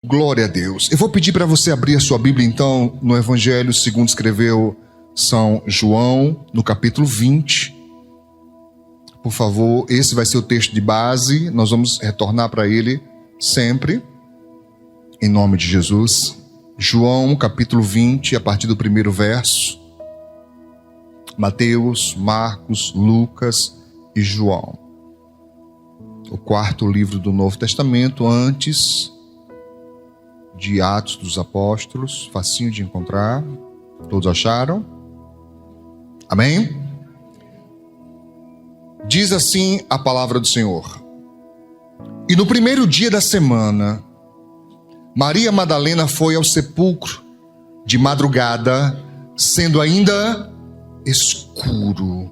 Glória a Deus. Eu vou pedir para você abrir a sua Bíblia, então, no Evangelho segundo escreveu São João, no capítulo 20. Por favor, esse vai ser o texto de base. Nós vamos retornar para ele sempre, em nome de Jesus. João, capítulo 20, a partir do primeiro verso. Mateus, Marcos, Lucas e João. O quarto livro do Novo Testamento, antes de Atos dos Apóstolos, facinho de encontrar. Todos acharam? Amém? Diz assim a palavra do Senhor. E no primeiro dia da semana, Maria Madalena foi ao sepulcro de madrugada, sendo ainda escuro,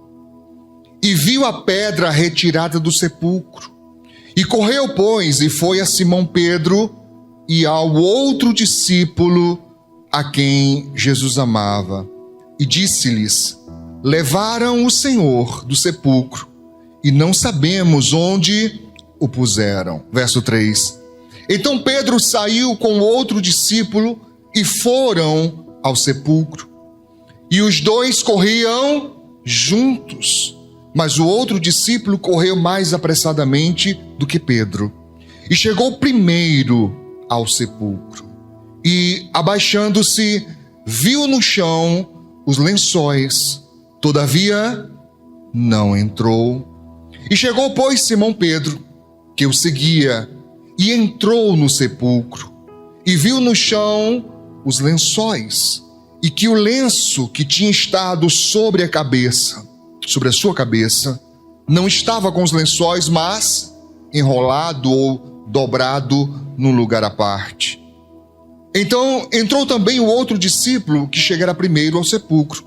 e viu a pedra retirada do sepulcro. E correu, pois, e foi a Simão Pedro e ao outro discípulo a quem Jesus amava, e disse-lhes: levaram o Senhor do sepulcro, e não sabemos onde o puseram. Verso 3. Então Pedro saiu com outro discípulo e foram ao sepulcro. E os dois corriam juntos, mas o outro discípulo correu mais apressadamente do que Pedro, e chegou primeiro ao sepulcro, e abaixando-se, viu no chão os lençóis, todavia não entrou. E chegou, pois, Simão Pedro, que o seguia, e entrou no sepulcro, e viu no chão os lençóis, e que o lenço que tinha estado sobre a sua cabeça, não estava com os lençóis, mas enrolado ou dobrado num lugar à parte. Então entrou também o outro discípulo que chegara primeiro ao sepulcro,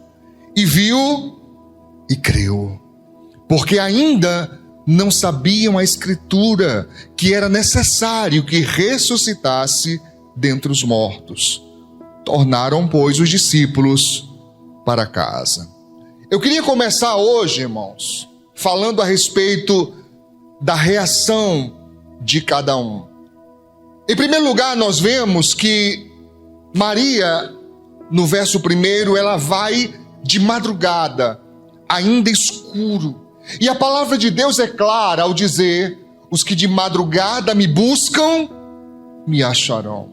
e viu e creu, porque ainda não sabiam a Escritura que era necessário que ressuscitasse dentre os mortos. Tornaram, pois, os discípulos para casa. Eu queria começar hoje, irmãos, falando a respeito da reação de cada um. Em primeiro lugar, nós vemos que Maria, no verso 1, ela vai de madrugada, ainda escuro. E a palavra de Deus é clara ao dizer: os que de madrugada me buscam, me acharão.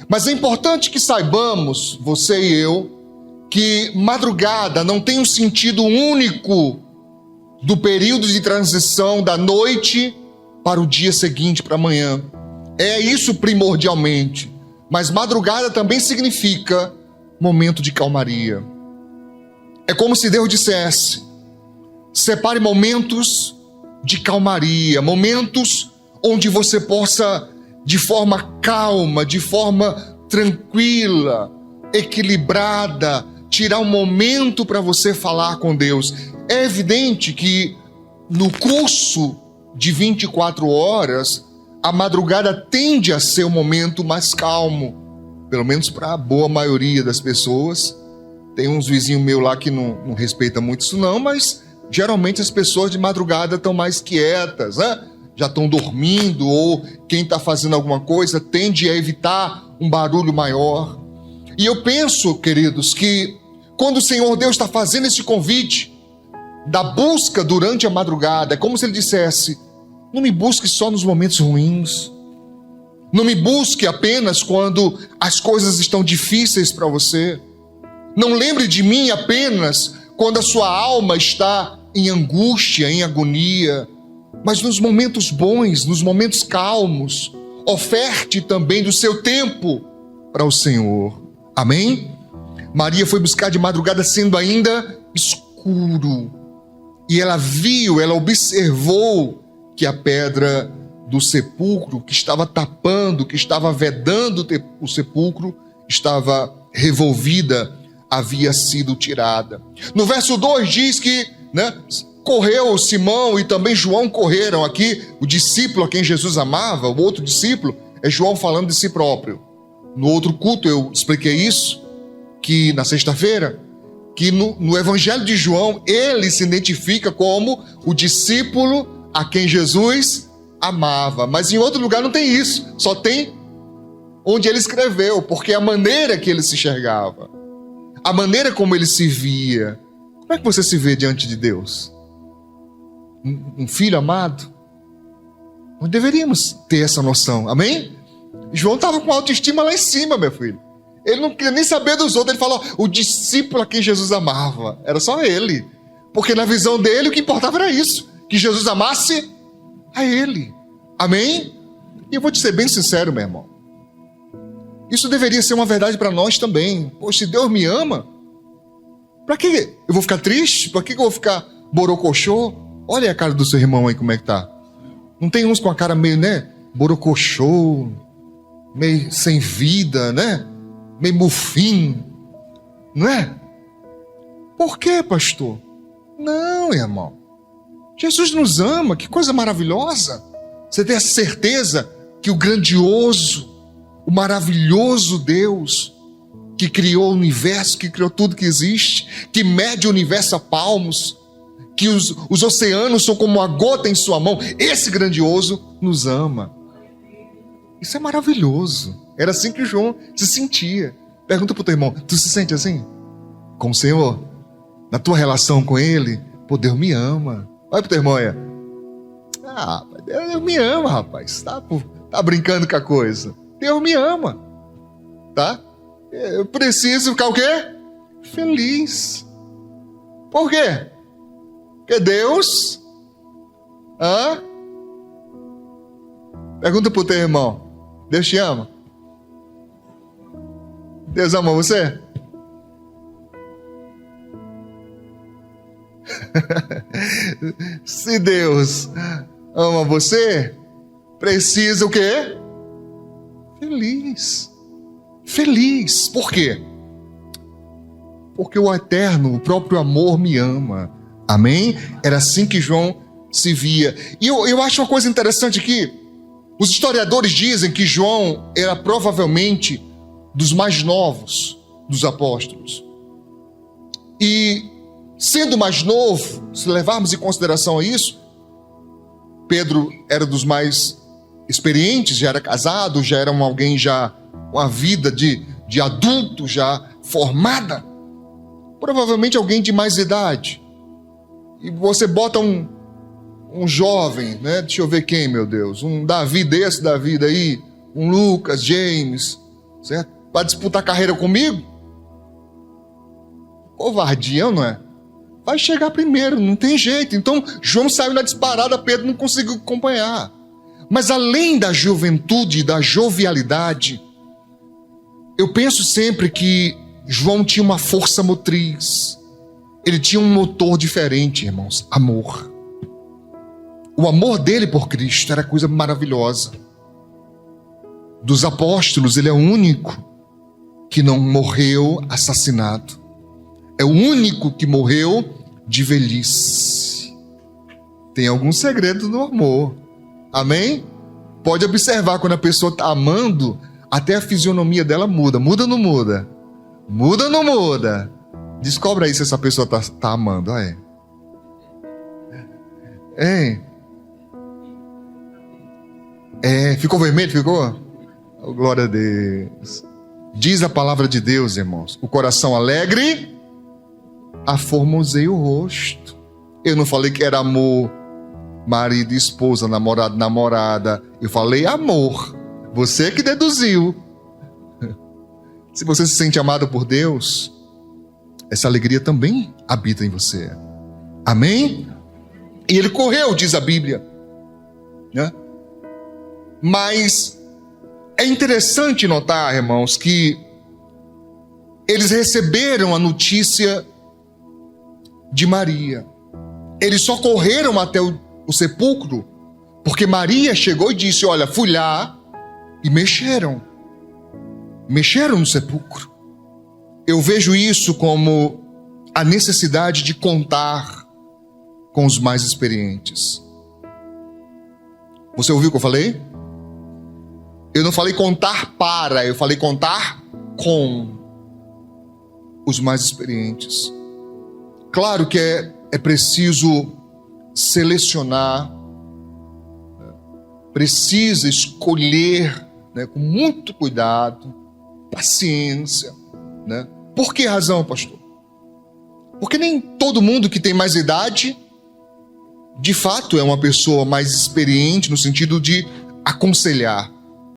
Mas é importante que saibamos, você e eu, que madrugada não tem um sentido único do período de transição da noite para o dia seguinte, para amanhã. É isso primordialmente, mas madrugada também significa momento de calmaria. É como se Deus dissesse: separe momentos de calmaria, momentos onde você possa, de forma calma, de forma tranquila, equilibrada, tirar um momento para você falar com Deus. É evidente que no curso de 24 horas, a madrugada tende a ser um momento mais calmo, pelo menos para a boa maioria das pessoas. Tem uns vizinhos meus lá que não respeitam muito isso não, mas geralmente as pessoas de madrugada estão mais quietas, né? Já estão dormindo, ou quem está fazendo alguma coisa tende a evitar um barulho maior. E eu penso, queridos, que quando o Senhor Deus está fazendo esse convite da busca durante a madrugada, é como se Ele dissesse: não me busque só nos momentos ruins. Não me busque apenas quando as coisas estão difíceis para você. Não lembre de mim apenas quando a sua alma está em angústia, em agonia. Mas nos momentos bons, nos momentos calmos, oferte também do seu tempo para o Senhor. Amém? Maria foi buscar de madrugada sendo ainda escuro. E ela viu, ela observou que a pedra do sepulcro, que estava tapando, que estava vedando o sepulcro, estava revolvida, havia sido tirada. No verso 2 diz que, correu Simão e também João correram. Aqui, o discípulo a quem Jesus amava, o outro discípulo, é João falando de si próprio. No outro culto eu expliquei isso, que na sexta-feira, que no Evangelho de João, ele se identifica como o discípulo a quem Jesus amava. Mas em outro lugar não tem isso, só tem onde ele escreveu, porque a maneira que ele se enxergava, a maneira como ele se via. Como é que você se vê diante de Deus? Um filho amado? Nós deveríamos ter essa noção, amém? João estava com autoestima lá em cima, meu filho. Ele não queria nem saber dos outros. Ele falou, o discípulo a quem Jesus amava, era só ele. Porque na visão dele o que importava era isso, que Jesus amasse a ele, amém? E eu vou te ser bem sincero, meu irmão, isso deveria ser uma verdade para nós também. Poxa, se Deus me ama, para que eu vou ficar triste? Para que eu vou ficar borocochô? Olha a cara do seu irmão aí como é que tá. Não tem uns com a cara meio, né, borocochô, meio sem vida, né, meio bufinho, não é? Por quê, pastor? Não, irmão, Jesus nos ama, que coisa maravilhosa. Você tem a certeza que o grandioso, o maravilhoso Deus que criou o universo, que criou tudo que existe, que mede o universo a palmos, que os oceanos são como uma gota em sua mão, esse grandioso nos ama. Isso é maravilhoso. Era assim que João se sentia. Pergunta para o teu irmão, tu se sente assim? Com o Senhor? Na tua relação com Ele? Pô, Deus me ama. Olha para o teu irmão aí. Ah, Deus me ama, rapaz. Tá brincando com a coisa. Deus me ama. Tá? Eu preciso ficar o quê? Feliz. Por quê? Porque Deus... Pergunta pro teu irmão. Deus te ama? Deus ama você? Se Deus ama você, precisa o quê? Feliz. Feliz. Por quê? Porque o eterno, o próprio amor me ama. Amém? Era assim que João se via. E eu acho uma coisa interessante aqui. Os historiadores dizem que João era provavelmente dos mais novos dos apóstolos. E sendo mais novo, se levarmos em consideração isso, Pedro era dos mais experientes, já era casado, já era alguém já uma vida de adulto já formada. Provavelmente alguém de mais idade. E você bota um jovem, né? Deixa eu ver quem, meu Deus. Um Davi desse da vida aí, um Lucas, James, certo? Para disputar carreira comigo? Covardia, não é? Vai chegar primeiro, não tem jeito. Então, João saiu na disparada, Pedro não conseguiu acompanhar. Mas além da juventude e da jovialidade, eu penso sempre que João tinha uma força motriz. Ele tinha um motor diferente, irmãos. Amor. O amor dele por Cristo era coisa maravilhosa. Dos apóstolos, ele é o único que não morreu assassinado. É o único que morreu de velhice. Tem algum segredo no amor. Amém? Pode observar, quando a pessoa está amando, até a fisionomia dela muda. Muda ou não muda? Muda ou não muda? Descobre aí se essa pessoa tá amando. Aí. Ficou vermelho? Ficou? Oh, glória a Deus. Diz a palavra de Deus, irmãos. O coração alegre aformoseia o rosto. Eu não falei que era amor, marido e esposa, namorado, namorada. Eu falei amor. Você que deduziu. Se você se sente amado por Deus, essa alegria também habita em você. Amém? E ele correu, diz a Bíblia, né? Mas é interessante notar, irmãos, que eles receberam a notícia de Maria. Eles só correram até o sepulcro porque Maria chegou e disse, olha, fui lá e mexeram no sepulcro. Eu vejo isso como a necessidade de contar com os mais experientes. Você ouviu o que eu falei? Eu não falei contar para, eu falei contar com os mais experientes. Claro que é preciso selecionar, precisa escolher né, com muito cuidado, paciência, né? Por que razão, pastor? Porque nem todo mundo que tem mais idade, de fato, é uma pessoa mais experiente no sentido de aconselhar.